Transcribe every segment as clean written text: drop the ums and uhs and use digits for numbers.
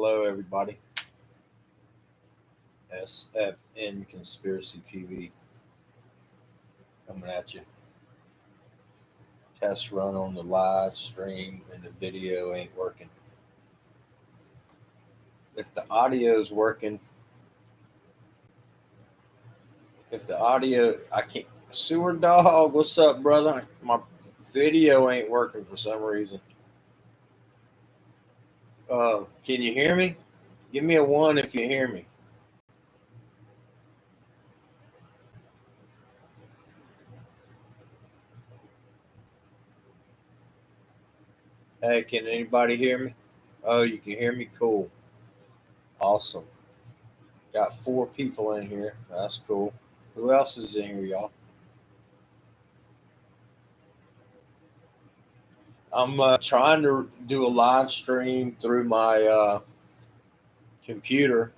Hello, everybody. SFN Conspiracy TV coming at you. Test run on the live stream and the video ain't working. If the audio is working, I can't. Sewer Dog, what's up, brother? My video ain't working for some reason. Can you hear me? Give me a 1 if you hear me. Hey, can anybody hear me? Oh, you can hear me? Cool. Awesome. Got 4 people in here. That's cool. Who else is in here, y'all? I'm trying to do a live stream through my computer.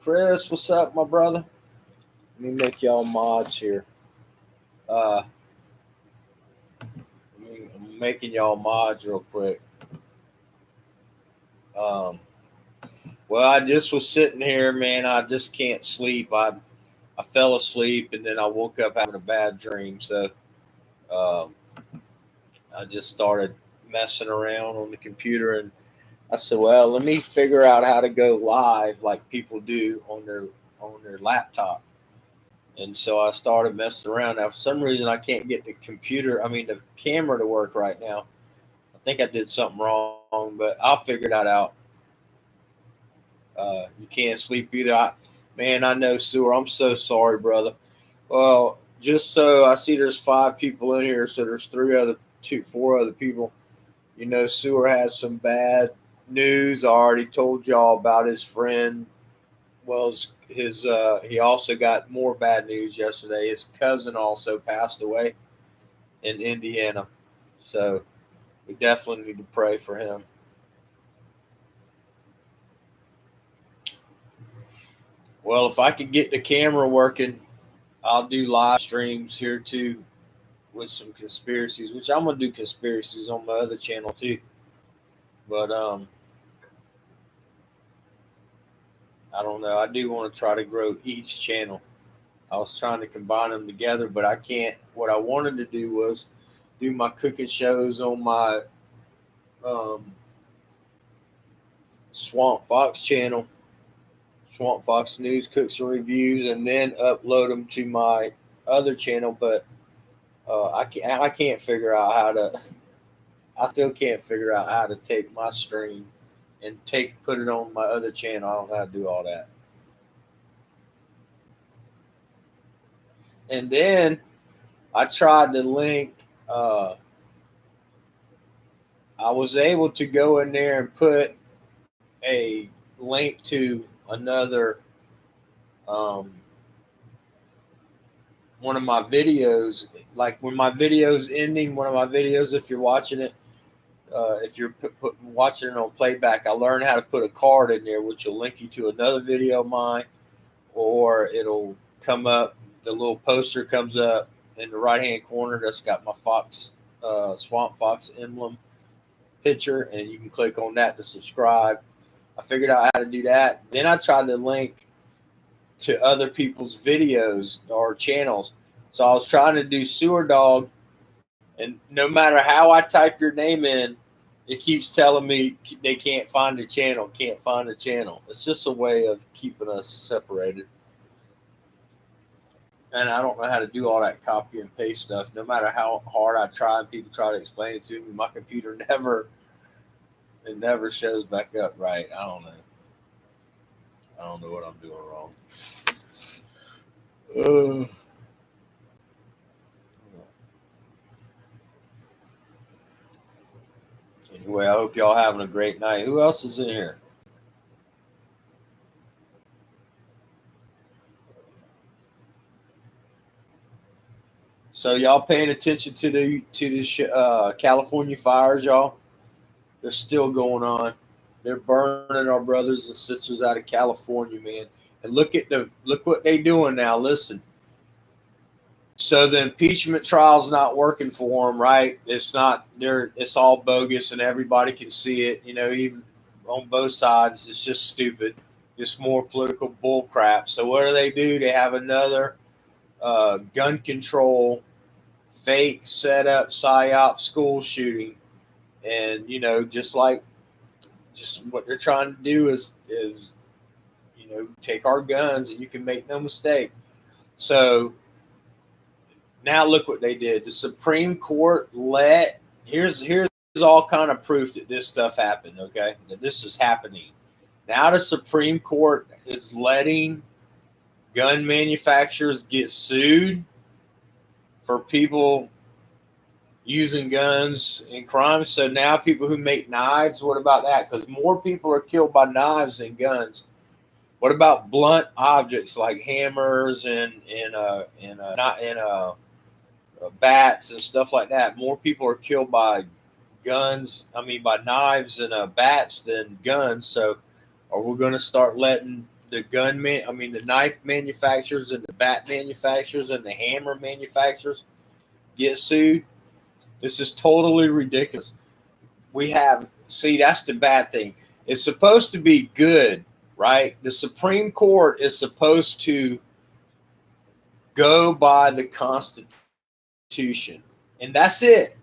Chris, what's up, my brother? Let me make y'all mods here. I'm making y'all mods real quick. Well, I just was sitting here, man. I just can't sleep. I fell asleep and then I woke up having a bad dream. So I just started messing around on the computer and I said, well, let me figure out how to go live like people do on their laptop. And so I started messing around. Now, for some reason, I can't get the camera to work right now. I think I did something wrong, but I'll figure that out. You can't sleep either. I know, Sewer. I'm so sorry, brother. Well, just so I see there's 5 people in here, so there's 4 other people. You know, Sewer has some bad news. I already told y'all about his friend. Well, he also got more bad news yesterday. His cousin also passed away in Indiana. So we definitely need to pray for him. Well, if I could get the camera working, I'll do live streams here too with some conspiracies, which I'm going to do conspiracies on my other channel too. But I don't know. I do want to try to grow each channel. I was trying to combine them together, but I can't. What I wanted to do was do my cooking shows on my Swamp Fox channel, Swamp Fox News Cooks and Reviews, and then upload them to my other channel. But I can't figure out how to. I still can't figure out how to take my stream and put it on my other channel. I don't know how to do all that. And then I tried to link. I was able to go in there and put a link to another one of my videos. Like when my video's ending, one of my videos, if you're watching it, if you're watching it on playback, I learned how to put a card in there, which will link you to another video of mine, or it'll come up. The little poster comes up in the right-hand corner that's got my Swamp Fox emblem picture, and you can click on that to subscribe. I figured out how to do that. Then I tried to link to other people's videos or channels. So I was trying to do Sewer Dog, and no matter how I type your name in, it keeps telling me they can't find the channel, It's just a way of keeping us separated. And I don't know how to do all that copy and paste stuff. No matter how hard I try and people try to explain it to me, my computer never shows back up right. I don't know what I'm doing wrong. Anyway, I hope y'all having a great night. Who else is in here? So y'all paying attention to the California fires, y'all? They're still going on. They're burning our brothers and sisters out of California, man. And look what they doing now. Listen. So the impeachment trial's not working for them, right? It's all bogus, and everybody can see it. You know, even on both sides. It's just stupid, just more political bull crap. So what do? They have another gun control fake setup psyop school shooting, and just what they're trying to do is take our guns, and you can make no mistake. So now look what they did. The Supreme Court here's all kind of proof that this stuff happened, okay? That this is happening. Now the Supreme Court is letting gun manufacturers get sued for people using guns in crime. So now people who make knives, what about that? Because more people are killed by knives than guns. What about blunt objects like hammers and bats and stuff like that? More people are killed by by knives and bats than guns. So are we going to start letting the the knife manufacturers and the bat manufacturers and the hammer manufacturers get sued? This is totally ridiculous. That's the bad thing. It's supposed to be good, right? The Supreme Court is supposed to go by the Constitution, and that's it.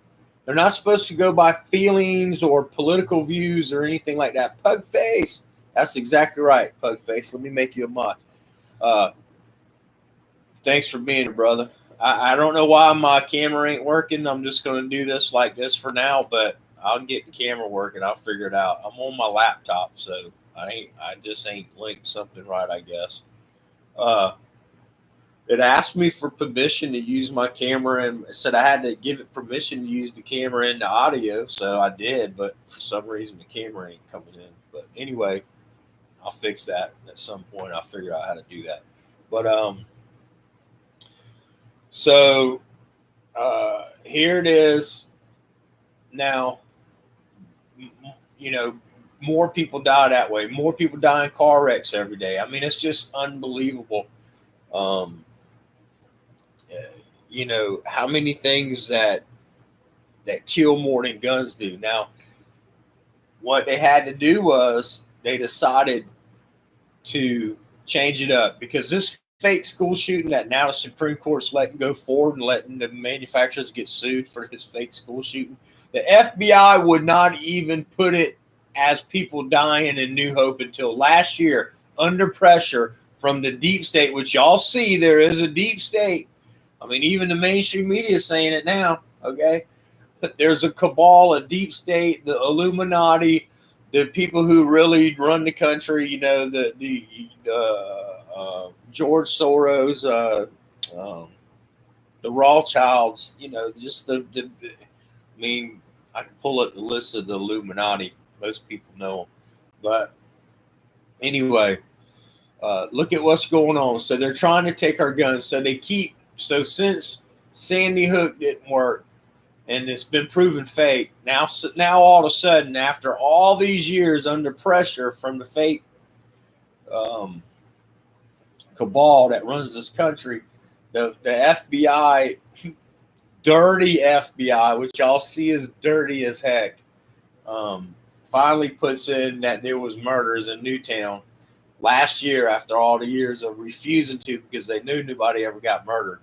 They're not supposed to go by feelings or political views or anything like that. Pug face. That's exactly right, Pug face. Let me make you a mod. Thanks for being here, brother. I don't know why my camera ain't working. I'm just going to do this like this for now, but I'll get the camera working. I'll figure it out. I'm on my laptop, so I just ain't linked something right, I guess. It asked me for permission to use my camera, and it said I had to give it permission to use the camera and the audio, so I did, but for some reason the camera ain't coming in. But anyway, I'll fix that at some point. I'll figure out how to do that. But so here it is. Now, more people die that way. More people die in car wrecks every day. I mean, it's just unbelievable. How many things that kill more than guns do. Now, what they had to do was they decided to change it up, because this fake school shooting that now the Supreme Court's letting go forward and letting the manufacturers get sued for his fake school shooting. The FBI would not even put it as people dying in New Hope until last year, under pressure from the deep state, which y'all see there is a deep state. I mean, even the mainstream media is saying it now, okay? There's a cabal, a deep state, the Illuminati, the people who really run the country, George Soros, the Rothschilds, I can pull up the list of the Illuminati. Most people know them. But anyway, look at what's going on. So they're trying to take our guns. So since Sandy Hook didn't work and it's been proven fake, now all of a sudden, after all these years under pressure from the fake cabal that runs this country, the FBI, dirty FBI, which y'all see is dirty as heck, finally puts in that there was murders in Newtown last year after all the years of refusing to, because they knew nobody ever got murdered.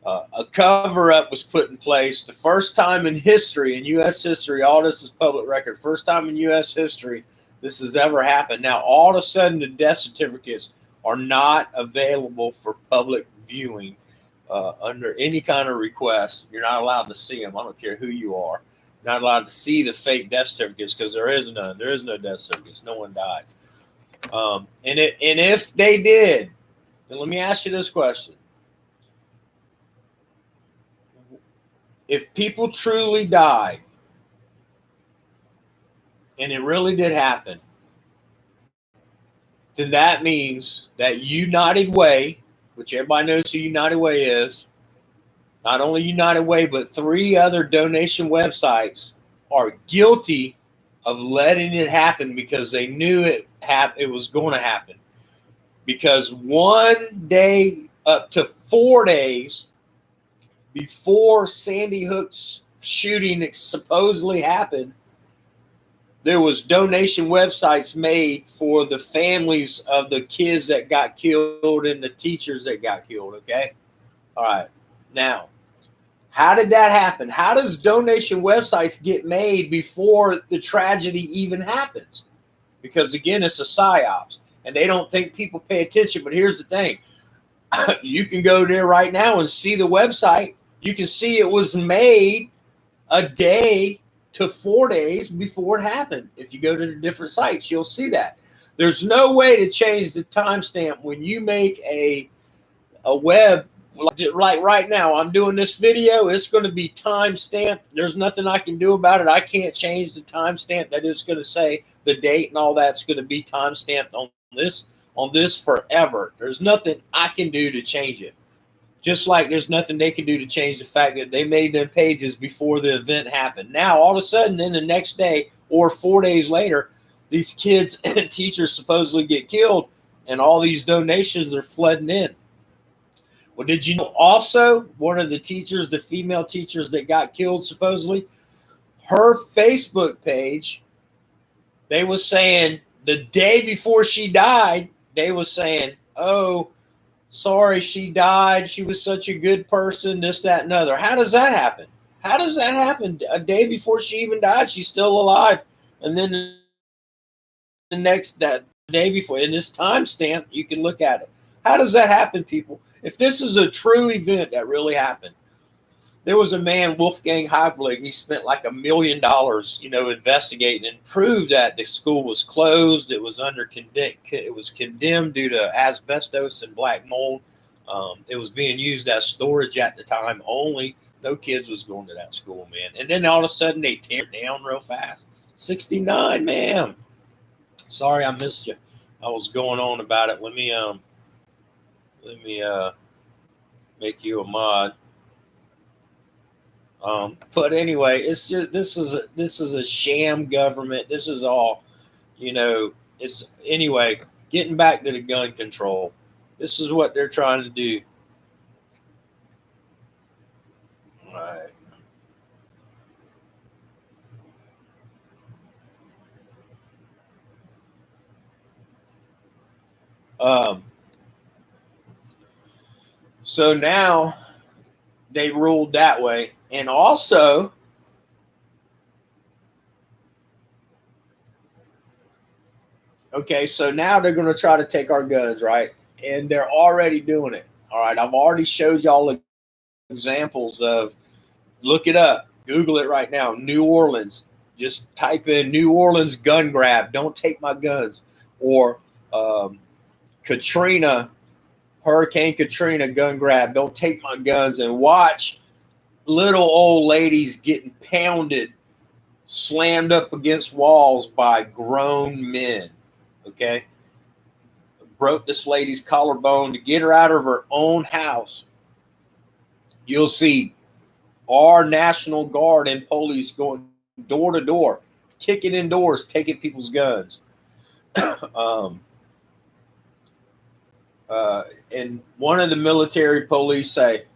A cover-up was put in place. The first time in history, in U.S. history, all this is public record, first time in U.S. history this has ever happened. Now, all of a sudden, the death certificates are not available for public viewing under any kind of request. You're not allowed to see them. I don't care who you are. You're not allowed to see the fake death certificates because there is none. There is no death certificates. No one died. And if they did, then let me ask you this question. If people truly died, and it really did happen, then that means that United Way, which everybody knows who United Way is, not only United Way, but 3 other donation websites are guilty of letting it happen because they knew it was going to happen. Because one day up to 4 days before Sandy Hook's shooting supposedly happened, there was donation websites made for the families of the kids that got killed and the teachers that got killed. Okay. All right. Now, how did that happen? How does donation websites get made before the tragedy even happens? Because again, it's a psyops and they don't think people pay attention. But here's the thing. You can go there right now and see the website. You can see it was made a day to 4 days before it happened. If you go to the different sites, you'll see that. There's no way to change the timestamp when you make a web. Like right now, I'm doing this video. It's going to be timestamped. There's nothing I can do about it. I can't change the timestamp. That is going to say the date and all that's going to be timestamped on this forever. There's nothing I can do to change it. Just like there's nothing they can do to change the fact that they made them pages before the event happened. Now, all of a sudden, then the next day or 4 days later, these kids and teachers supposedly get killed, and all these donations are flooding in. Well, did you know also one of the teachers, the female teachers that got killed, supposedly, her Facebook page, they was saying the day before she died, they was saying, oh, sorry, she died. She was such a good person, this, that, and other. How does that happen? How does that happen? A day before she even died, she's still alive. And then that day before, in this timestamp, you can look at it. How does that happen, people? If this is a true event that really happened, there was a man, Wolfgang Heiblig, he spent like $1 million, investigating and proved that the school was closed. It was condemned due to asbestos and black mold. It was being used as storage at the time only. No kids was going to that school, man. And then all of a sudden they tear it down real fast. 69, ma'am. Sorry, I missed you. I was going on about it. Let me make you a mod. But anyway, it's just this is a sham government. This is all, it's anyway, getting back to the gun control. This is what they're trying to do. All right. So now they ruled that way. And also, okay, so now they're going to try to take our guns, right? And they're already doing it. All right, I've already showed y'all examples of, look it up, Google it right now, New Orleans. Just type in New Orleans gun grab, don't take my guns. Or Hurricane Katrina gun grab, don't take my guns, and watch little old ladies getting pounded, slammed up against walls by grown men. Okay. Broke this lady's collarbone to get her out of her own house. You'll see our National Guard and police going door to door, kicking in doors, taking people's guns. And one of the military police say,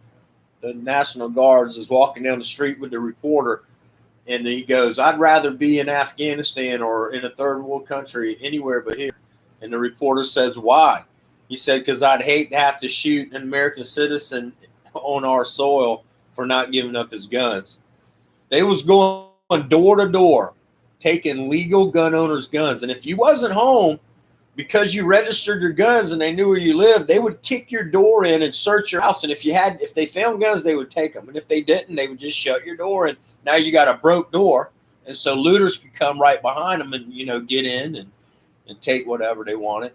the National Guards is walking down the street with the reporter, and he goes, I'd rather be in Afghanistan or in a third world country anywhere but here. And the reporter says, why? He said, because I'd hate to have to shoot an American citizen on our soil for not giving up his guns. They was going door to door, taking legal gun owners' guns. And if you wasn't home because you registered your guns and they knew where you lived, they would kick your door in and search your house. And if they found guns, they would take them. And if they didn't, they would just shut your door. And now you got a broke door. And so looters could come right behind them and, get in and take whatever they wanted.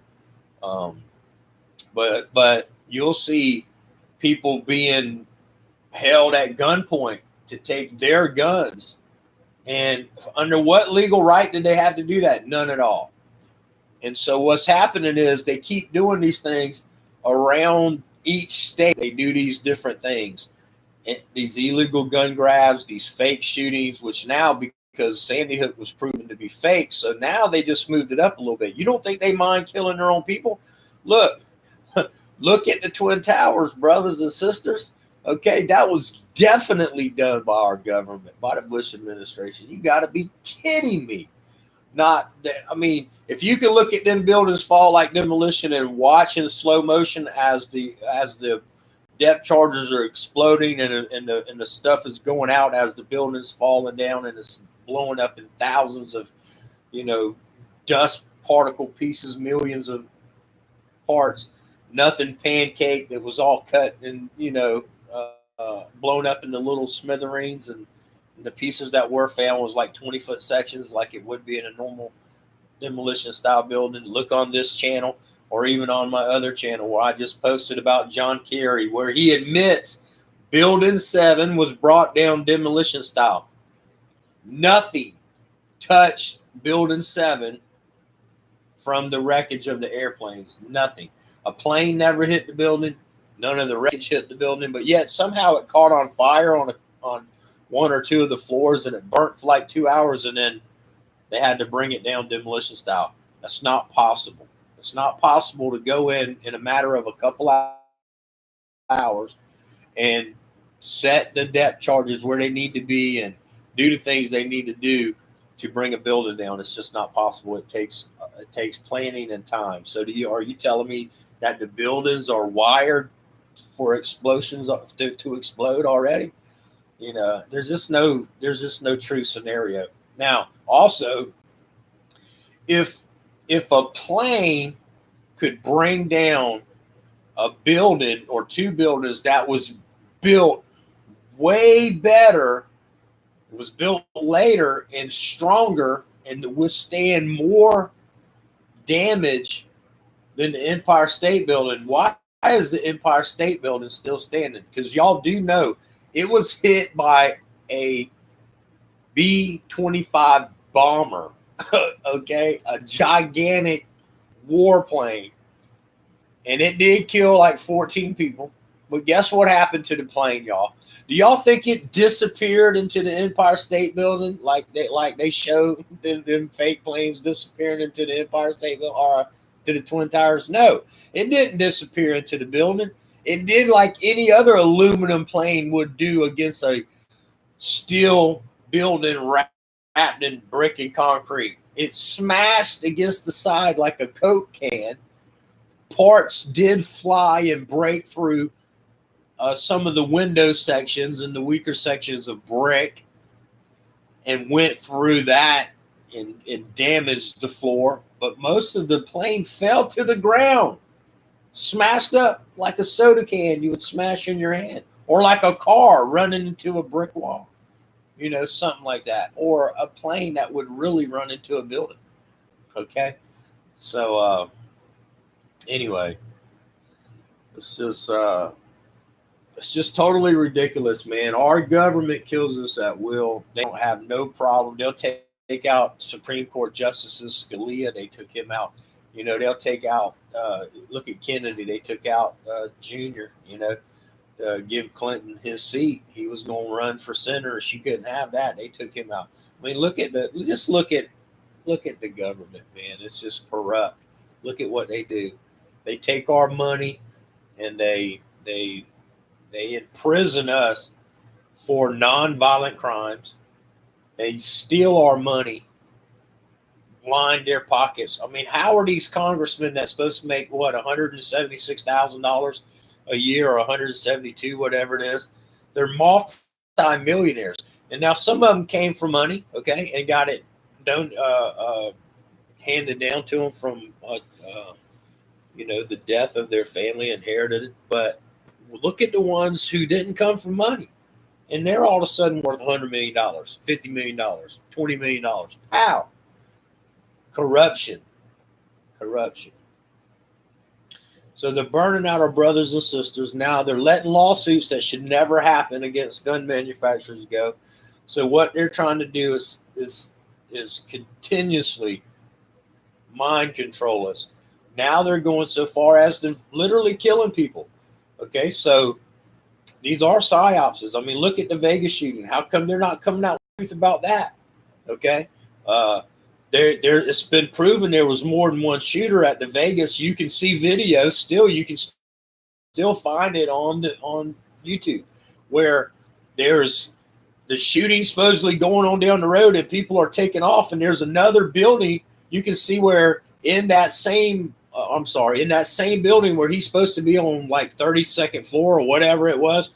But you'll see people being held at gunpoint to take their guns. And under what legal right did they have to do that? None at all. And so what's happening is they keep doing these things around each state. They do these different things, these illegal gun grabs, these fake shootings, which now, because Sandy Hook was proven to be fake, so now they just moved it up a little bit. You don't think they mind killing their own people? Look at the Twin Towers, brothers and sisters. Okay, that was definitely done by our government, by the Bush administration. You got to be kidding me. Not, I mean, if you can look at them buildings fall like demolition and watch in slow motion as the depth charges are exploding and the stuff is going out as the building's falling down and it's blowing up in thousands of, dust particle pieces, millions of parts, nothing pancake that was all cut and, blown up into little smithereens, and the pieces that were found was like 20-foot sections like it would be in a normal demolition style building. Look on this channel or even on my other channel where I just posted about John Kerry, where he admits Building 7 was brought down demolition style. Nothing touched Building 7 from the wreckage of the airplanes. Nothing. A plane never hit the building. None of the wreckage hit the building, but yet somehow it caught on fire on one or two of the floors, and it burnt for like 2 hours, and then they had to bring it down demolition style. That's not possible. It's not possible to go in a matter of a couple hours and set the depth charges where they need to be and do the things they need to do to bring a building down. It's just not possible. It takes planning and time. So are you telling me that the buildings are wired for explosions to explode already? There's just no true scenario. Now, also, if a plane could bring down a building or two buildings that was built way better, it was built later and stronger and to withstand more damage than the Empire State Building, why is the Empire State Building still standing? Because y'all do know it was hit by a B-25 bomber, okay, a gigantic warplane, and it did kill like 14 people. But guess what happened to the plane, y'all? Do y'all think it disappeared into the Empire State Building like they showed them fake planes disappearing into the Empire State Building or to the Twin Towers? No, it didn't disappear into the building. It did like any other aluminum plane would do against a steel building wrapped in brick and concrete. It smashed against the side like a Coke can. Parts did fly and break through some of the window sections and the weaker sections of brick and went through that and damaged the floor. But most of the plane fell to the ground, smashed up like a soda can you would smash in your hand, or like a car running into a brick wall, something like that, or a plane that would really run into a building. Okay. So, anyway, it's just totally ridiculous, man. Our government kills us at will. They don't have no problem. They'll take out Supreme Court Justices Scalia. They took him out. They'll take out, look at Kennedy. They took out Jr., give Clinton his seat. He was going to run for senator. She couldn't have that. They took him out. I mean, look at the government, man. It's just corrupt. Look at what they do. They take our money and they imprison us for nonviolent crimes. They steal our money, line their pockets. I mean, how are these congressmen that's supposed to make $176,000 a year or $172, whatever it is? They're multi-millionaires, and now some of them came from money, okay, and got it handed down to them from the death of their family, inherited it. But look at the ones who didn't come from money, and they're all of a sudden worth $100 million, $50 million, $20 million. How? Corruption. So they're burning out our brothers and sisters. Now they're letting lawsuits that should never happen against gun manufacturers go. So what they're trying to do is continuously mind control us. Now they're going so far as to literally killing people. Okay, so these are psyopses. I mean, look at the Vegas shooting. How come they're not coming out with truth about that? Okay, it's been proven there was more than one shooter at the Vegas. You can see video still. You can still find it on YouTube where there's the shooting supposedly going on down the road, and people are taking off, and there's another building. You can see where in that same building where he's supposed to be on like 32nd floor or whatever it was,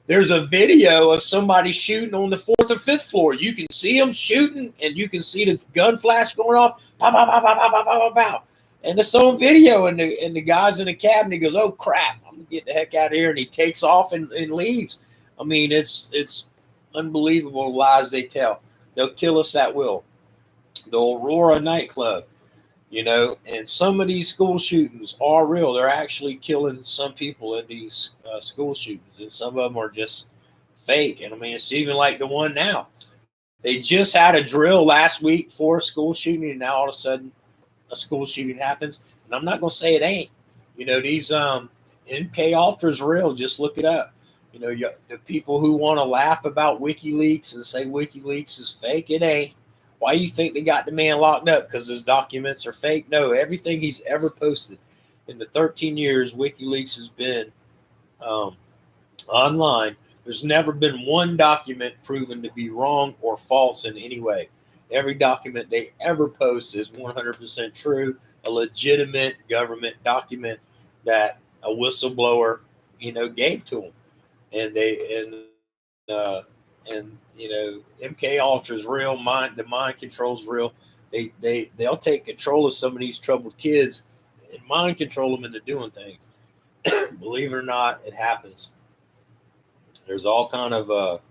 there's a video of somebody shooting on the 4th or 5th floor. You can see them shooting, and you can see the gun flash going off. Pow, pow, pow, pow, pow, pow, pow, pow. And it's on video, and the guy's in the cabin. He goes, "Oh crap, I'm gonna get the heck out of here," and he takes off and leaves. I mean, it's unbelievable lies they tell. They'll kill us at will. The Aurora nightclub, and some of these school shootings are real. They're actually killing some people in these school shootings, and some of them are just fake. And I mean, it's even like the one now. They just had a drill last week for a school shooting, and now all of a sudden a school shooting happens. And I'm not going to say it ain't. These MK Ultra's real. Just look it up. The people who want to laugh about WikiLeaks and say WikiLeaks is fake, it ain't. Why you think they got the man locked up? Because his documents are fake? No, everything he's ever posted in the 13 years WikiLeaks has been online, there's never been one document proven to be wrong or false in any way. Every document they ever post is 100% true, a legitimate government document that a whistleblower, gave to them. And MK Ultra is real. The mind control is real. They'll take control of some of these troubled kids and mind control them into doing things. Believe it or not, it happens. There's all kind of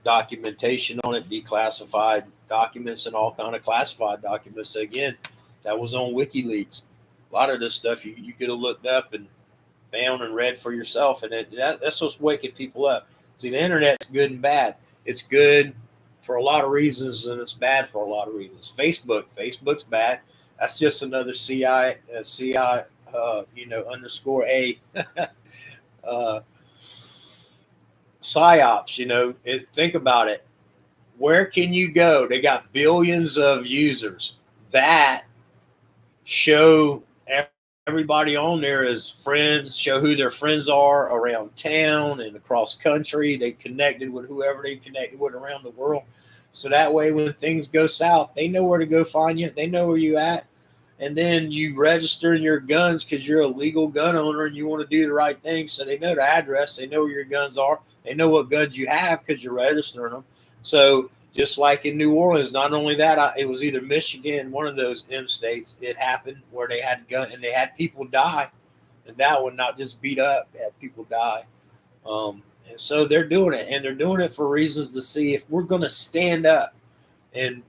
documentation on it, declassified documents and all kind of classified documents. So again, that was on WikiLeaks. A lot of this stuff you could have looked up and found and read for yourself, and that's what's waking people up. See, the internet's good and bad. It's good for a lot of reasons, and it's bad for a lot of reasons. Facebook's bad. That's just another CI underscore A psyops. Think about it. Where can you go? They got billions of users that show everybody on there as friends, show who their friends are around town and across country. They connected with whoever they connected with around the world. So that way, when things go south, they know where to go find you. They know where you at. And then you register your guns because you're a legal gun owner and you want to do the right thing. So they know the address. They know where your guns are. They know what guns you have because you're registering them. So just like in New Orleans, not only that, it was either Michigan, one of those M states, it happened where they had guns and they had people die. And that one, not just beat up, had people die. And so they're doing it. And they're doing it for reasons to see if we're going to stand up. And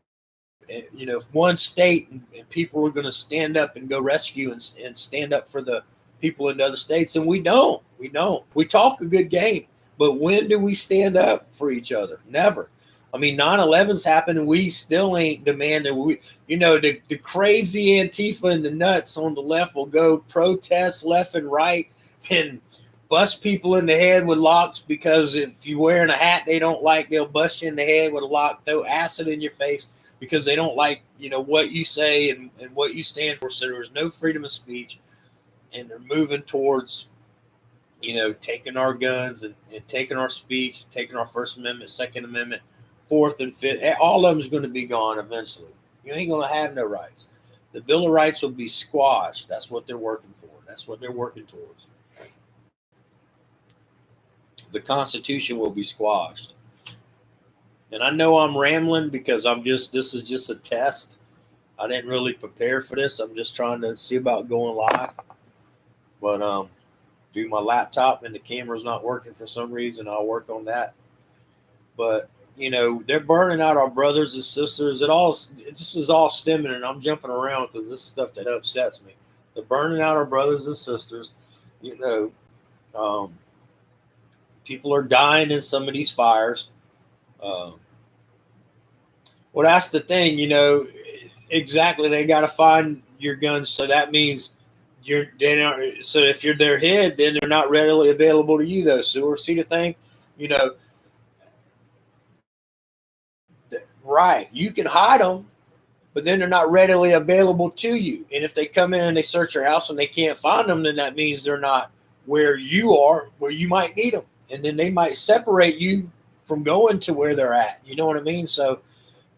if one state and people are going to stand up and go rescue and stand up for the people in other states, and we don't. We talk a good game. But when do we stand up for each other? Never. I mean, 9/11's happened, and we still ain't demanding. The crazy Antifa and the nuts on the left will go protest left and right and bust people in the head with locks because if you're wearing a hat they don't like, they'll bust you in the head with a lock, throw acid in your face because they don't like, what you say and what you stand for. So there's no freedom of speech, and they're moving towards taking our guns and taking our speech, taking our First Amendment, Second Amendment, Fourth and Fifth. All of them is going to be gone eventually. You ain't going to have no rights. The Bill of Rights will be squashed. That's what they're working for. That's what they're working towards. The Constitution will be squashed. And I know I'm rambling because this is just a test. I didn't really prepare for this. I'm just trying to see about going live. But do my laptop and the camera's not working for some reason. I'll work on that. But they're burning out our brothers and sisters. This is all stemming, and I'm jumping around because this is stuff that upsets me. They're burning out our brothers and sisters. People are dying in some of these fires. Well, that's the thing, exactly. They got to find your guns. So that means so if you're their head, then they're not readily available to you, though. So see the thing, right. You can hide them, but then they're not readily available to you. And if they come in and they search your house and they can't find them, then that means they're not where you are, where you might need them. And then they might separate you from going to where they're at. You know what I mean? So,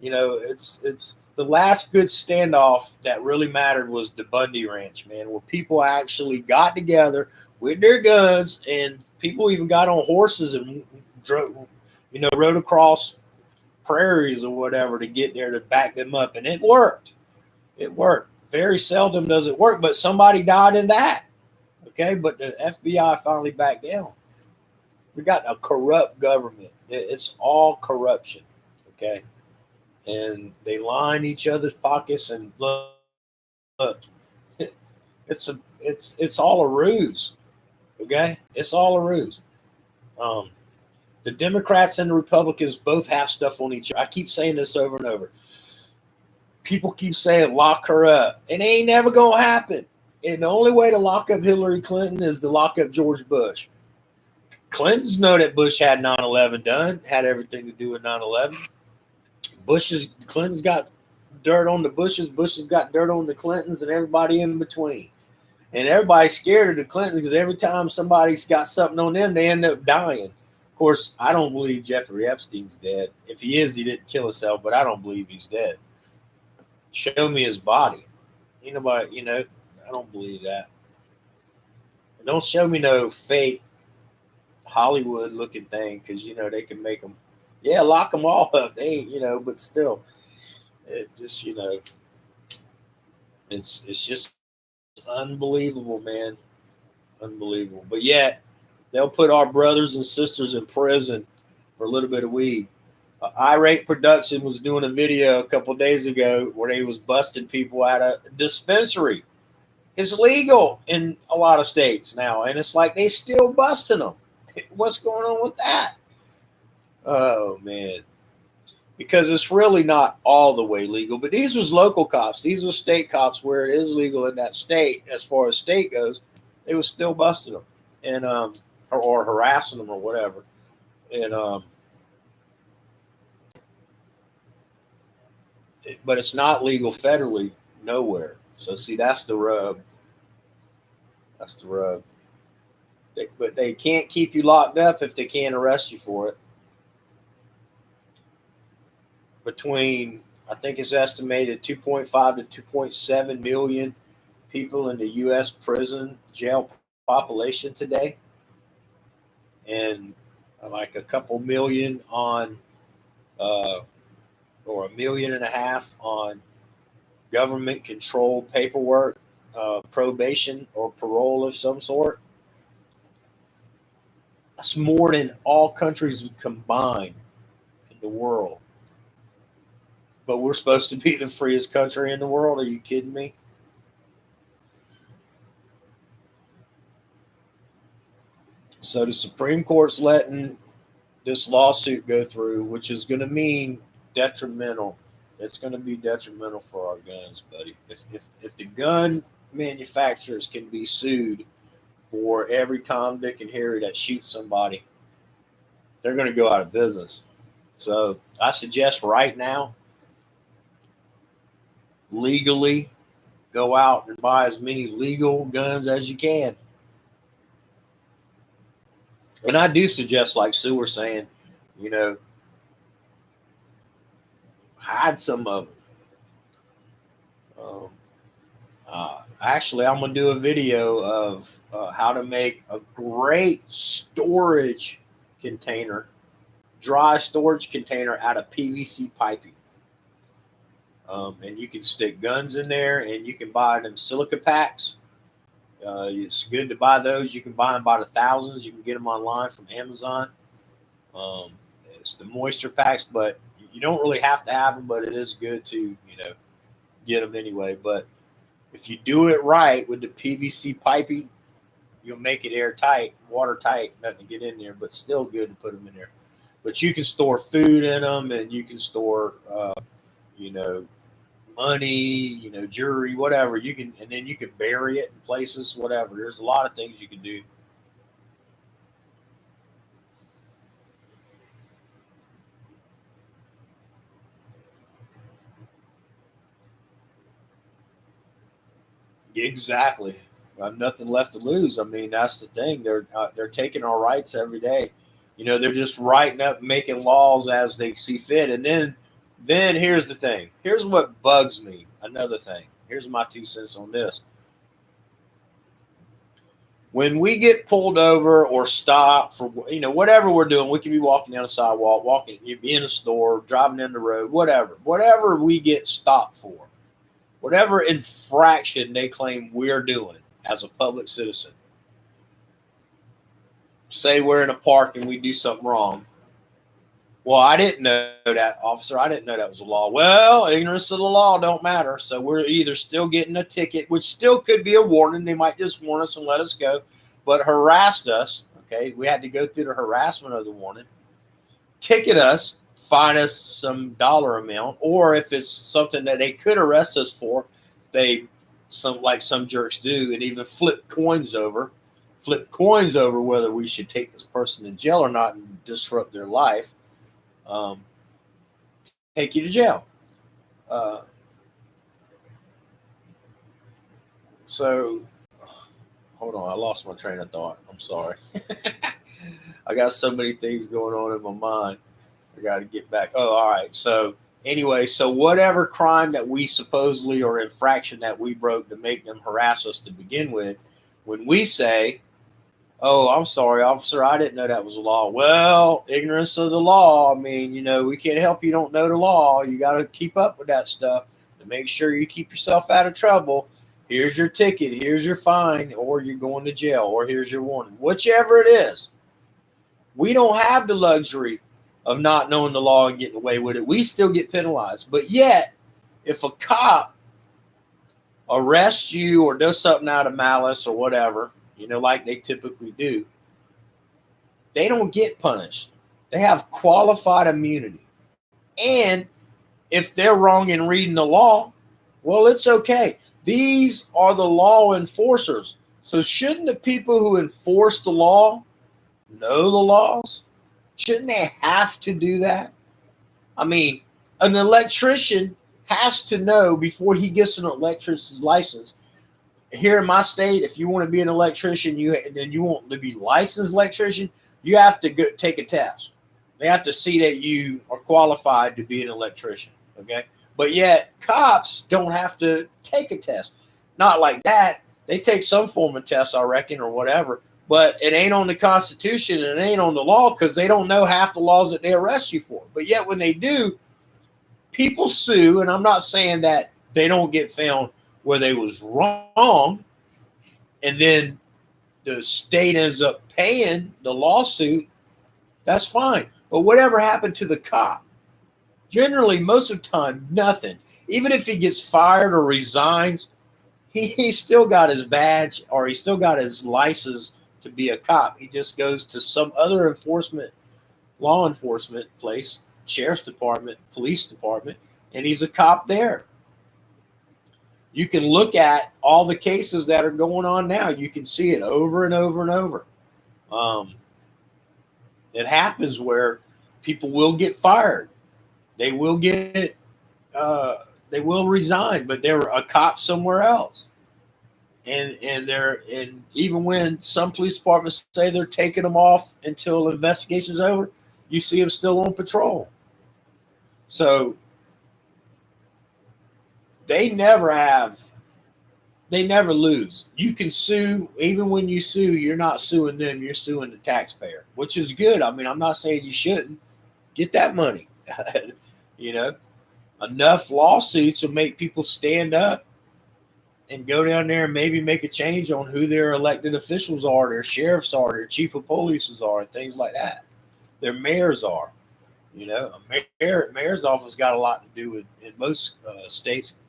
it's the last good standoff that really mattered was the Bundy Ranch, man, where people actually got together with their guns, and people even got on horses and drove, rode across prairies or whatever to get there to back them up, and it worked. It worked. Very seldom does it work, but somebody died in that. Okay, but the FBI finally backed down. We got a corrupt government. It's all corruption. Okay, and they line each other's pockets, and look, it's all a ruse. Okay, it's all a ruse. Um, the Democrats and the Republicans both have stuff on each other. I keep saying this over and over. People keep saying lock her up. It ain't never gonna happen. And the only way to lock up Hillary Clinton is to lock up George Bush. Clintons know that Bush had 9/11 done, had everything to do with 9/11. Clinton's got dirt on the Bushes. Bush has got dirt on the Clintons and everybody in between. And everybody's scared of the Clintons because every time somebody's got something on them, they end up dying. Of course, I don't believe Jeffrey Epstein's dead. If he is, he didn't kill himself, but I don't believe he's dead. Show me his body. I don't believe that. Don't show me no fake Hollywood looking thing because, they can make them. Yeah, lock them all up. They ain't, but still, it just, it's just unbelievable, man. Unbelievable. But yet, they'll put our brothers and sisters in prison for a little bit of weed. Irate Production was doing a video a couple of days ago where they was busting people at a dispensary. It's legal in a lot of states now, and it's like they still busting them. What's going on with that? Oh, man. Because it's really not all the way legal. But these was local cops. These were state cops where it is legal in that state. As far as state goes, they was still busting them and or harassing them or whatever. And but it's not legal federally nowhere. So see, that's the rub. That's the rub. But they can't keep you locked up if they can't arrest you for it. Between, I think it's estimated 2.5 to 2.7 million people in the U.S. prison jail population today, and like a couple million on, or 1.5 million on government controlled paperwork, probation or parole of some sort. That's more than all countries combined in the world. But we're supposed to be the freest country in the world. Are you kidding me? So the Supreme Court's letting this lawsuit go through, which is going to mean detrimental. It's going to be detrimental for our guns, buddy. If the gun manufacturers can be sued for every Tom, Dick, and Harry that shoots somebody, they're going to go out of business. So I suggest right now, legally, go out and buy as many legal guns as you can. And I do suggest, like Sue was saying, hide some of them. Actually, I'm going to do a video of how to make a great storage container, dry storage container out of PVC piping. And you can stick guns in there, and you can buy them silica packs. It's good to buy those. You can buy them by the thousands. You can get them online from Amazon. It's the moisture packs, but you don't really have to have them, but it is good to, get them anyway. But if you do it right with the PVC piping, you'll make it airtight, watertight, nothing to get in there, but still good to put them in there. But you can store food in them, and you can store, money, jewelry, whatever you can, and then you can bury it in places, whatever. There's a lot of things you can do. Exactly. Nothing left to lose. I mean, that's the thing. They're taking our rights every day. They're just writing up, making laws as they see fit. And then here's the thing. Here's what bugs me. Another thing. Here's my 2 cents on this. When we get pulled over or stopped for, whatever we're doing, we can be walking down a sidewalk, walking in a store, driving in the road, whatever we get stopped for, whatever infraction they claim we're doing as a public citizen. Say we're in a park and we do something wrong. Well, I didn't know that, officer. I didn't know that was a law. Well, ignorance of the law don't matter. So we're either still getting a ticket, which still could be a warning. They might just warn us and let us go, but harassed us. Okay, we had to go through the harassment of the warning, ticket us, fine us some dollar amount, or if it's something that they could arrest us for, like some jerks do, and even flip coins over whether we should take this person to jail or not and disrupt their life. Take you to jail. So, hold on. I lost my train of thought. I'm sorry. I got so many things going on in my mind. I got to get back. Oh, all right. So, anyway, whatever crime that we supposedly or infraction that we broke to make them harass us to begin with, when we say, oh, I'm sorry, officer, I didn't know that was a law. Well, ignorance of the law. I mean, we can't help you don't know the law. You got to keep up with that stuff to make sure you keep yourself out of trouble. Here's your ticket. Here's your fine, or you're going to jail, or here's your warning. Whichever it is, we don't have the luxury of not knowing the law and getting away with it. We still get penalized. But yet, if a cop arrests you or does something out of malice or whatever, like they typically do, they don't get punished. They have qualified immunity. And if they're wrong in reading the law, well, it's okay. These are the law enforcers. So shouldn't the people who enforce the law know the laws? Shouldn't they have to do that? I mean, an electrician has to know before he gets an electrician's license. Here in my state, if you want to be an electrician, then you want to be licensed electrician, you have to take a test. They have to see that you are qualified to be an electrician. Okay, but yet cops don't have to take a test. Not like that. They take some form of test, I reckon, or whatever. But it ain't on the Constitution and it ain't on the law because they don't know half the laws that they arrest you for. But yet when they do, people sue, and I'm not saying that they don't get found where they was wrong, and then the state ends up paying the lawsuit, that's fine. But whatever happened to the cop? Generally, most of the time, nothing. Even if he gets fired or resigns, he still got his badge or he still got his license to be a cop. He just goes to some other law enforcement place, sheriff's department, police department, and he's a cop there. You can look at all the cases that are going on now. You can see it over and over and over. It happens where people will get fired. They will resign, but they're a cop somewhere else. And even when some police departments say they're taking them off until the investigation's over, you see them still on patrol. So they never lose. You can sue. Even when you sue, you're not suing them. You're suing the taxpayer, which is good. I mean, I'm not saying you shouldn't. Get that money. Enough lawsuits will make people stand up and go down there and maybe make a change on who their elected officials are, their sheriffs are, their chief of police are, and things like that. Their mayors are. A mayor's office got a lot to do with, in most states,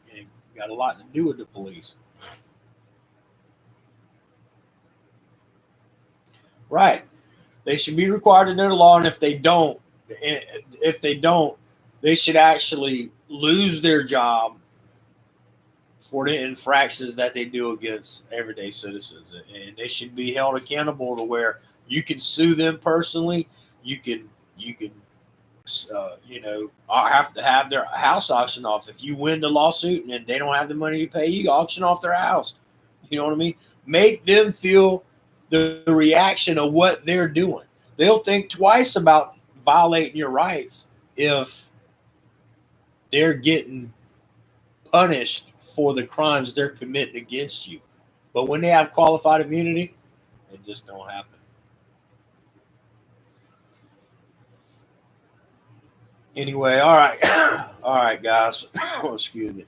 got a lot to do with the police. Right. They should be required to know the law, and if they don't, they should actually lose their job for the infractions that they do against everyday citizens. And they should be held accountable to where you can sue them personally. You can have to have their house auctioned off. If you win the lawsuit and they don't have the money to pay you, auction off their house. You know what I mean? Make them feel the reaction of what they're doing. they'll think twice about violating your rights if they're getting punished for the crimes they're committing against you. But when they have qualified immunity, it just don't happen. Anyway, all right. All right, guys. Oh, excuse me.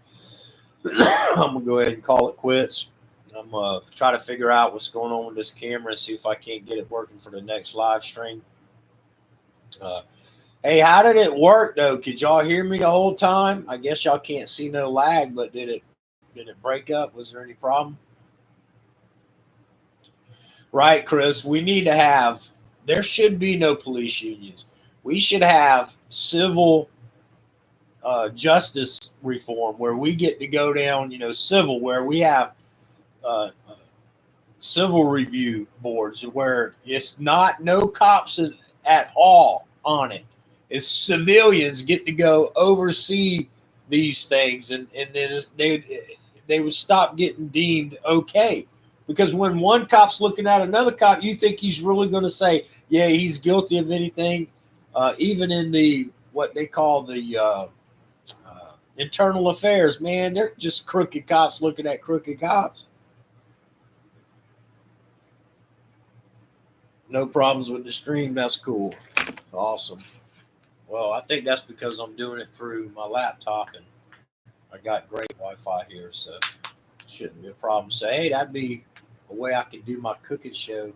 I'm going to go ahead and call it quits. I'm going to try to figure out what's going on with this camera and see if I can't get it working for the next live stream. Hey, how did it work, though? Could y'all hear me the whole time? I guess y'all can't see no lag, but did it break up? Was there any problem? Right, Chris. We need to have, there should be no police unions. We should have civil justice reform where we get to go down, civil, where we have civil review boards where it's not no cops at all on it. It's civilians get to go oversee these things, and then they would stop getting deemed okay. Because when one cop's looking at another cop, you think he's really going to say, yeah, he's guilty of anything, even in the what they call the internal affairs. Man, they're just crooked cops looking at crooked cops. No problems with the stream. That's cool. Awesome. Well, I think that's because I'm doing it through my laptop and I got great Wi-Fi here, so shouldn't be a problem. So, hey, that'd be a way I could do my cooking show.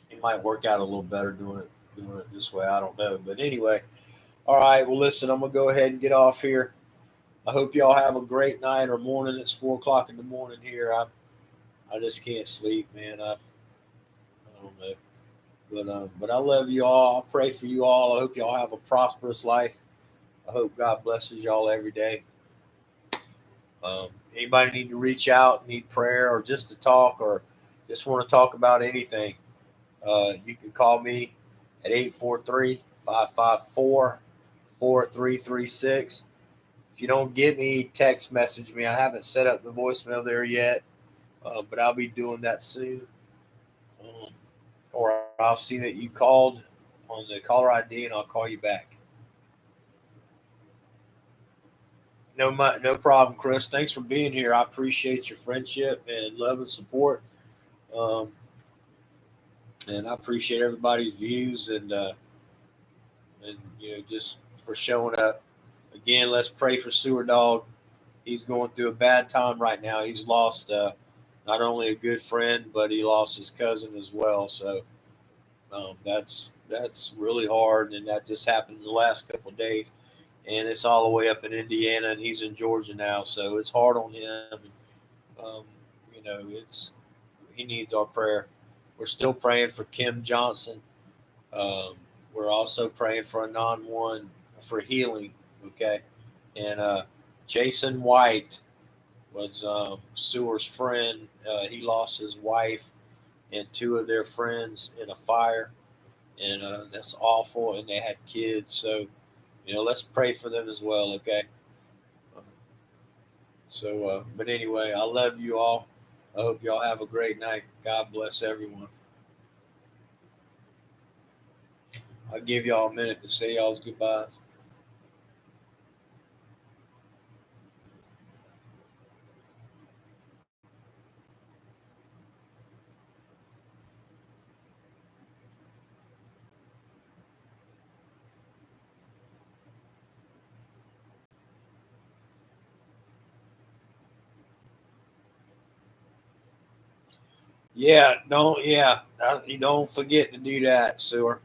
It might work out a little better doing it this way. I don't know, but anyway. All right. Well, listen, I'm gonna go ahead and get off here. I hope y'all have a great night or morning. It's 4:00 in the morning here. I just can't sleep, man. I don't know. But I love you all. I pray for you all. I hope y'all have a prosperous life. I hope God blesses y'all every day. Anybody need to reach out, need prayer, or just to talk, or just want to talk about anything, you can call me at 843-554-4336. If you don't get me, text message me. I haven't set up the voicemail there yet, but I'll be doing that soon. Or I'll see that you called on the caller ID and I'll call you back. No problem, Chris. Thanks for being here. I appreciate your friendship and love and support. And I appreciate everybody's views and just for showing up. Again, let's pray for Sewer Dog. He's going through a bad time right now. He's lost not only a good friend, but he lost his cousin as well. So that's really hard, and that just happened in the last couple of days. And it's all the way up in Indiana, and he's in Georgia now, so it's hard on him. He needs our prayer. We're still praying for Kim Johnson. We're also praying for Anon One for healing. Okay, and Jason White was Sewer's friend. He lost his wife and two of their friends in a fire, and that's awful. And they had kids, so let's pray for them as well. Okay. But anyway, I love you all. I hope y'all have a great night. God bless everyone. I'll give y'all a minute to say y'all's goodbyes. You don't forget to do that, Sewer.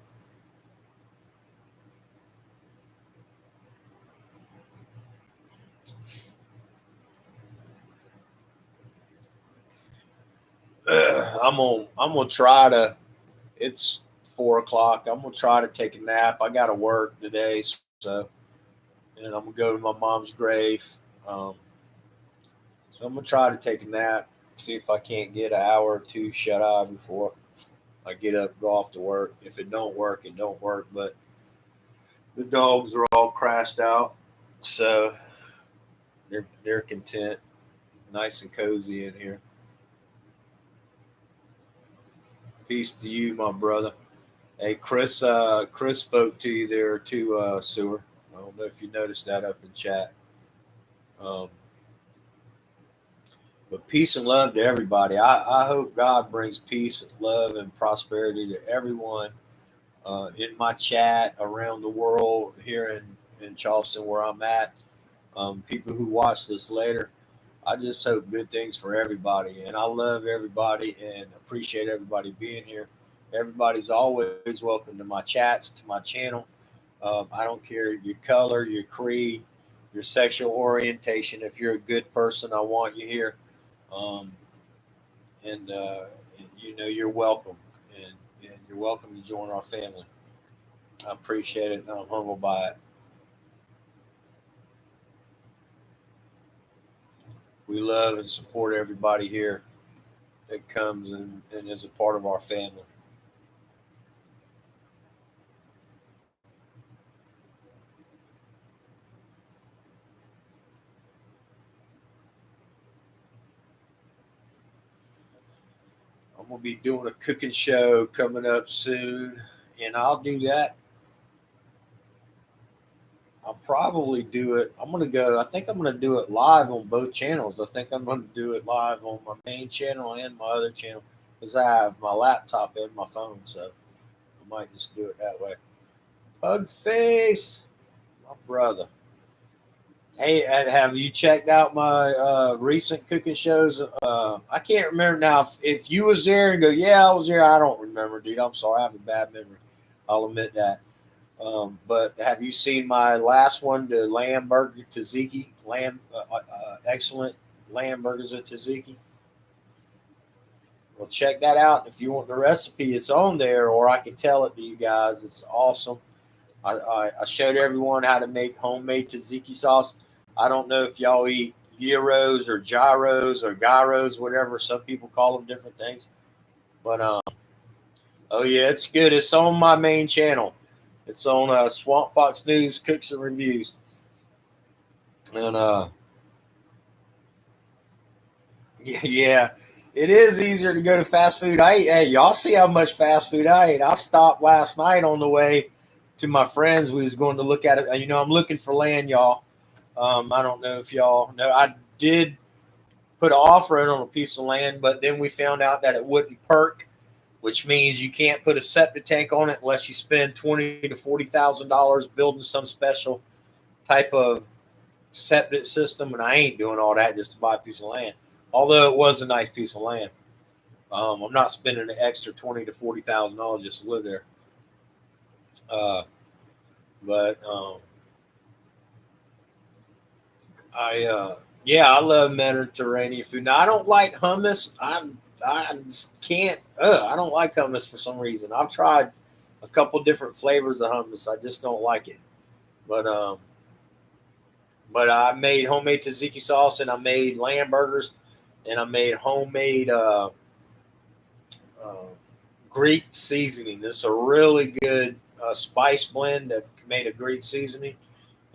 I'm gonna try to. It's 4:00. I'm gonna try to take a nap. I got to work today, so and I'm gonna go to my mom's grave. So I'm gonna try to take a nap. See if I can't get an hour or two shut eye before I get up, go off to work. If it don't work, it don't work. But the dogs are all crashed out, so they're content, nice and cozy in here. Peace to you, my brother. Hey, Chris spoke to you there too, Sewer. I don't know if you noticed that up in chat. Um, but peace and love to everybody. I hope God brings peace and love and prosperity to everyone in my chat around the world here in Charleston, where I'm at. People who watch this later. I just hope good things for everybody. And I love everybody and appreciate everybody being here. Everybody's always welcome to my chats, to my channel. I don't care your color, your creed, your sexual orientation. If you're a good person, I want you here. Um, and you're welcome. And you're welcome to join our family. I appreciate it and I'm humbled by it. We love and support everybody here that comes and is a part of our family. I'm gonna be doing a cooking show coming up soon, and I'll do that. I'll probably do it. I'm gonna go. I think I'm gonna do it live on both channels. I think I'm gonna do it live on my main channel and my other channel because I have my laptop and my phone, so I might just do it that way. Pug face, my brother. Hey, have you checked out my recent cooking shows? I can't remember now if you was there and go, yeah, I was there. I don't remember, dude. I'm sorry. I have a bad memory. I'll admit that. But have you seen my last one, the lamb burger tzatziki? Excellent lamb burgers with tzatziki. Well, check that out. If you want the recipe, it's on there, or I can tell it to you guys. It's awesome. I showed everyone how to make homemade tzatziki sauce. I don't know if y'all eat gyros or gyros or gyros, whatever. Some people call them different things. But oh yeah, it's good. It's on my main channel. It's on Swamp Fox News Cooks and Reviews. And yeah, it is easier to go to fast food. Hey, y'all see how much fast food I ate? I stopped last night on the way to my friends. We was going to look at it. I'm looking for land, y'all. I don't know if y'all know. I did put an offer in on a piece of land, but then we found out that it wouldn't perk, which means you can't put a septic tank on it unless you spend $20,000 to $40,000 building some special type of septic system. And I ain't doing all that just to buy a piece of land. Although it was a nice piece of land, I'm not spending an extra $20,000 to $40,000 just to live there. But I love Mediterranean food. Now I don't like hummus. I just can't. I don't like hummus for some reason. I've tried a couple different flavors of hummus. I just don't like it. But I made homemade tzatziki sauce, and I made lamb burgers, and I made homemade Greek seasoning. It's a really good spice blend that made a Greek seasoning,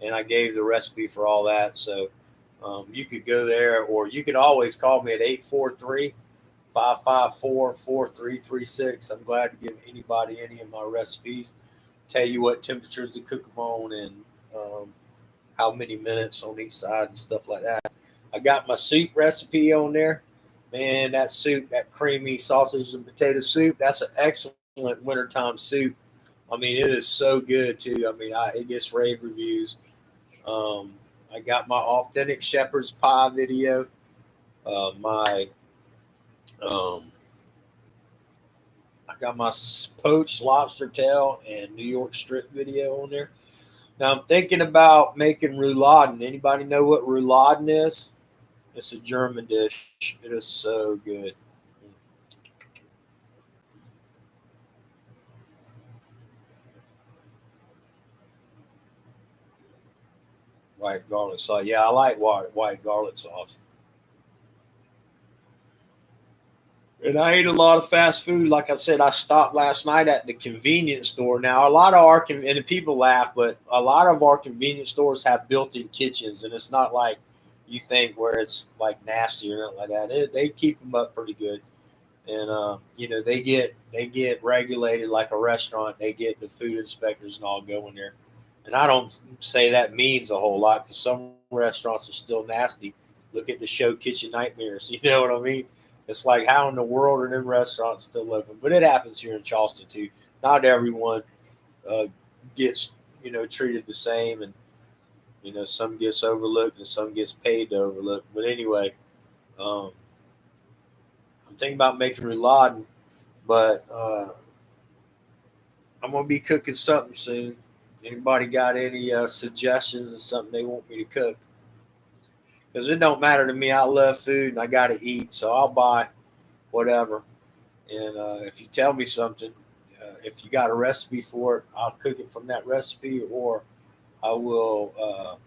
and I gave the recipe for all that. So you could go there, or you could always call me at 843-554-4336. I'm glad to give anybody any of my recipes, tell you what temperatures to cook them on, and how many minutes on each side and stuff like that. I got my soup recipe on there. Man, that soup, that creamy sausage and potato soup, that's an excellent wintertime soup. I mean, it is so good too. I mean, it gets rave reviews. I got my authentic shepherd's pie video. My I got my poached lobster tail and New York strip video on there. Now I'm thinking about making rouladen. Anybody know what rouladen is? It's a German dish. It is so good. White garlic sauce. Yeah, I like white garlic sauce. And I ate a lot of fast food. Like I said, I stopped last night at the convenience store. Now, a lot of our and the people laugh, but a lot of our convenience stores have built-in kitchens, and it's not like you think where it's like nasty or nothing like that. They keep them up pretty good. and they get regulated like a restaurant. They get the food inspectors and all going there, and I don't say that means a whole lot because some restaurants are still nasty. Look at the show Kitchen Nightmares. You know what I mean? It's like, how in the world are them restaurants still open? But it happens here in Charleston too. Not everyone uh, gets treated the same, and some gets overlooked and some gets paid to overlook. But anyway, um, I'm thinking about making roulade, but I'm gonna be cooking something soon. Anybody got any suggestions of something they want me to cook? Because it don't matter to me. I love food and I got to eat, so I'll buy whatever. And if you tell me something, if you got a recipe for it, I'll cook it from that recipe, or I will.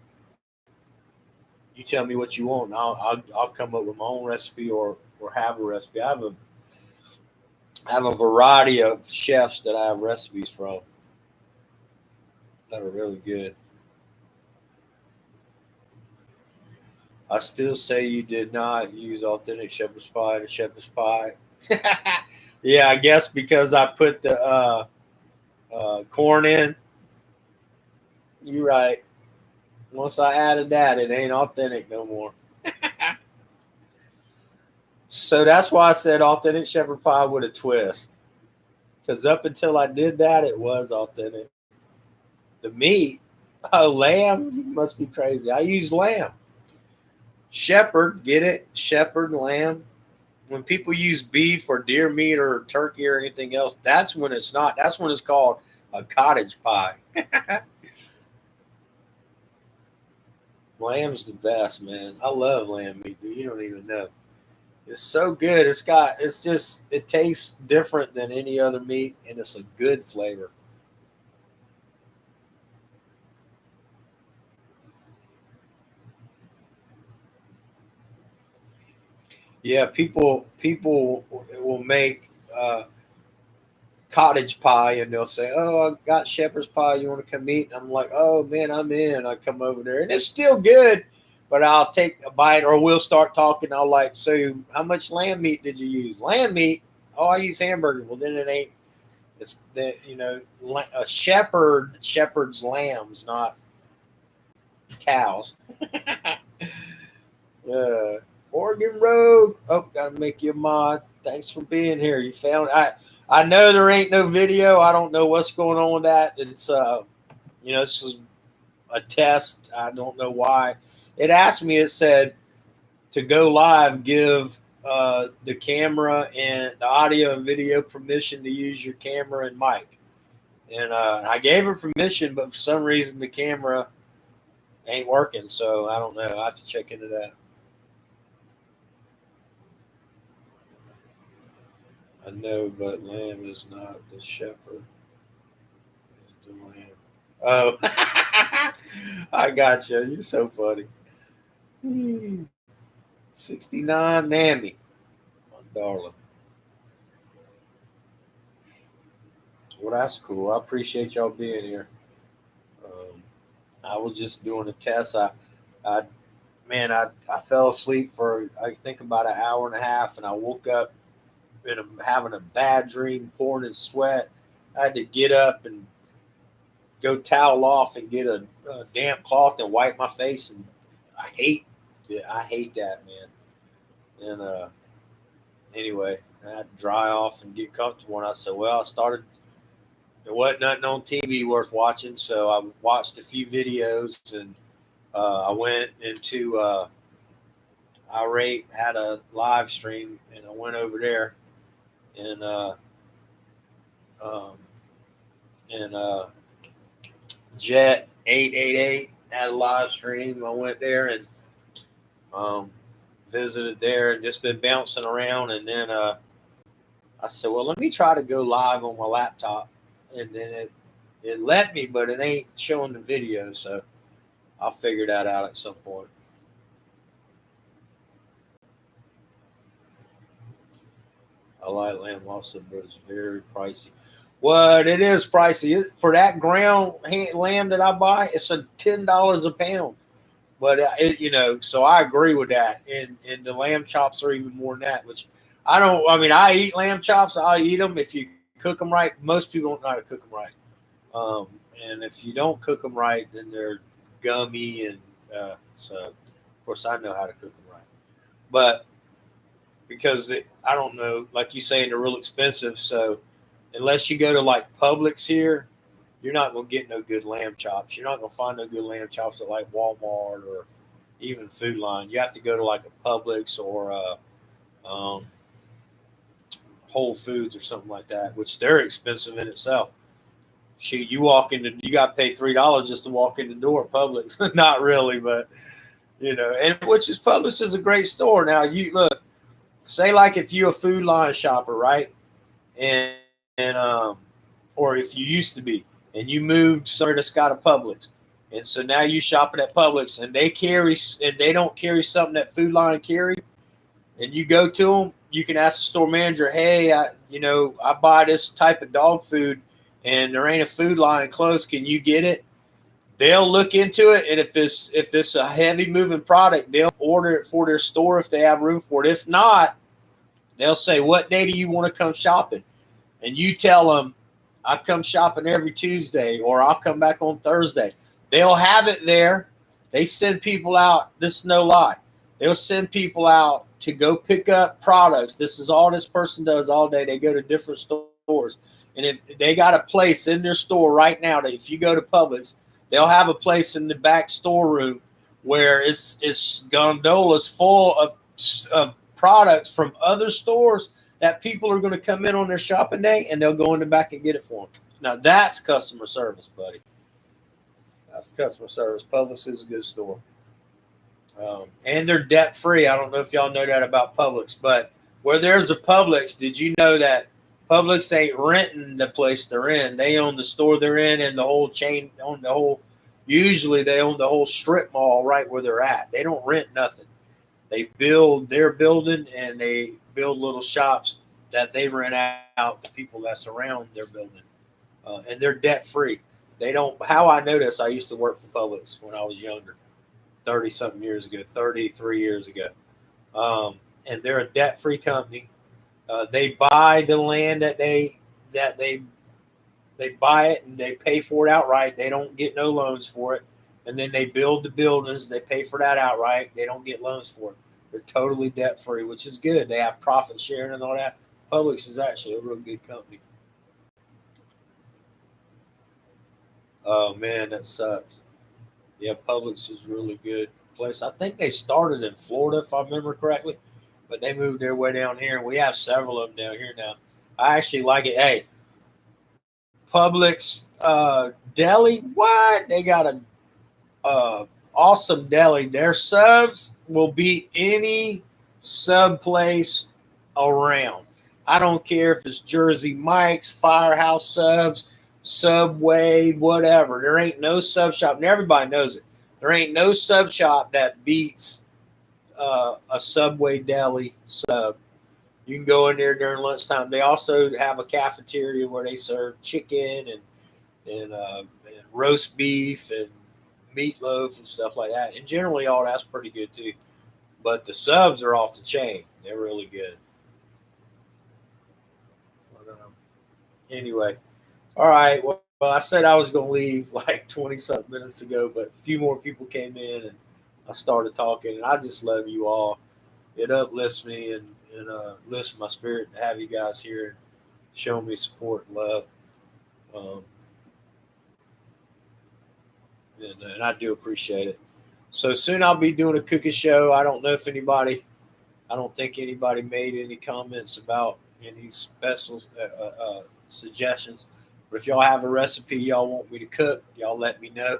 You tell me what you want, and I'll come up with my own recipe, or have a recipe. I have a variety of chefs that I have recipes from that are really good. I still say you did not use authentic shepherd's pie to shepherd's pie. Yeah, I guess because I put the corn in. You're right. Once I added that, it ain't authentic no more. So that's why I said authentic shepherd pie with a twist. Because up until I did that, it was authentic. The meat, oh, lamb, you must be crazy. I use lamb. Shepherd, get it? Shepherd, lamb. When people use beef or deer meat or turkey or anything else, that's when it's not. That's when it's called a cottage pie. Lamb's the best, man. I love lamb meat, dude. You don't even know. It's so good. It tastes different than any other meat, and it's a good flavor. Yeah, people will make cottage pie, and they'll say, "Oh, I got shepherd's pie. You want to come eat?" And I'm like, "Oh man, I'm in." I come over there, and it's still good, but I'll take a bite, or we'll start talking. I'll like, "So, how much lamb meat did you use?" Lamb meat? Oh, I use hamburger. Well, then it ain't. It's that a shepherd's lambs, not cows. Uh, Oregon Road. Oh, gotta make you a mod. Thanks for being here. You found I know there ain't no video. I don't know what's going on with that. It's this is a test. I don't know why. It asked me, it said to go live, give the camera and the audio and video permission to use your camera and mic. And I gave her permission, but for some reason the camera ain't working. So I don't know. I have to check into that. I know, but lamb is not the shepherd. It's the lamb. Oh, I got you. You're so funny. 69 Mammy, my darling. Well, that's cool. I appreciate y'all being here. Um, I was just doing a test. I, man, I fell asleep for I think about an hour and a half, and I woke up and I'm having a bad dream, pouring in sweat. I had to get up and go towel off and get a damp cloth and wipe my face. And I hate, I hate that, man. And anyway, I had to dry off and get comfortable. And I said, well, I started. There wasn't nothing on TV worth watching, so I watched a few videos, and I went into Irate, had a live stream, and I went over there, and um, and Jet 888 had a live stream. I went there and um, visited there, and just been bouncing around, and then I said, well, let me try to go live on my laptop, and then it let me, but it ain't showing the video, so I'll figure that out at some point. I like lamb also, but it's very pricey. What it is pricey for that ground lamb that I buy. It's a $10 a pound, but so I agree with that. And the lamb chops are even more than that, which I don't. I mean, I eat lamb chops. I'll eat them if you cook them right. Most people don't know how to cook them right. Um, and if you don't cook them right, then they're gummy. And so, of course, I know how to cook them right. But because I don't know, like you saying, they're real expensive. So unless you go to like Publix here, you're not gonna get no good lamb chops. You're not gonna find no good lamb chops at like Walmart or even Food Line. You have to go to like a Publix or um, Whole Foods or something like that, which they're expensive in itself. Shoot, you walk into, you got to pay $3 just to walk in the door at Publix. Not really, but and which is Publix is a great store. Now you look, say like if you're a Food Line shopper, right, and or if you used to be, and you moved somewhere that's got a Publix, and so now you shopping at Publix, and they don't carry something that Food Line carry, and you go to them, you can ask the store manager, hey, I buy this type of dog food, and there ain't a Food Line close. Can you get it? They'll look into it, and if it's a heavy moving product, they'll order it for their store if they have room for it. If not, they'll say, what day do you want to come shopping? And you tell them, I come shopping every Tuesday, or I'll come back on Thursday. They'll have it there. They send people out. This is no lie. They'll send people out to go pick up products. This is all this person does all day. They go to different stores. And if they got a place in their store right now, that if you go to Publix, they'll have a place in the back storeroom where it's gondolas full of products from other stores that people are going to come in on their shopping day, and they'll go in the back and get it for them. Now, that's customer service, buddy. That's customer service. Publix is a good store. And they're debt-free. I don't know if y'all know that about Publix, but where there's a Publix, did you know that Publix ain't renting the place they're in? They own the store they're in, and the whole chain own the whole. Usually, they own the whole strip mall right where they're at. They don't rent nothing. They build their building, and they build little shops that they rent out to people that surround their building, and they're debt-free. They don't. How I know this? I used to work for Publix when I was younger, 30-something years ago, 33 years ago, and they're a debt-free company. They buy the land that they buy it, and they pay for it outright. They don't get no loans for it. And then they build the buildings. They pay for that outright. They don't get loans for it. They're totally debt free, which is good. They have profit sharing and all that. Publix is actually a real good company. Oh man, that sucks. Yeah, Publix is a really good place. I think they started in Florida, if I remember correctly, but they moved their way down here, and we have several of them down here now. I actually like it. Hey, Publix deli, what? They got a awesome deli. Their subs will beat any sub place around. I don't care if it's Jersey Mike's, Firehouse Subs, Subway, whatever. There ain't no sub shop, and everybody knows it. There ain't no sub shop that beats a Subway deli sub. You can go in there during lunchtime. They also have a cafeteria where they serve chicken and roast beef and meatloaf and stuff like that. And generally, all that's pretty good too. But the subs are off the chain. They're really good. But, anyway, all right. Well, I said I was going to leave like 20-something minutes ago, but a few more people came in, and I started talking. And I just love you all. It uplifts me and lifts my spirit to have you guys here and show me support and love. And I do appreciate it. So soon I'll be doing a cooking show. I don't think anybody made any comments about any special suggestions. But if y'all have a recipe y'all want me to cook, y'all let me know.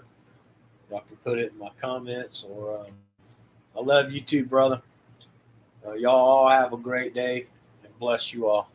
Y'all can put it in my comments. Or I love you too, brother. Y'all all have a great day, and bless you all.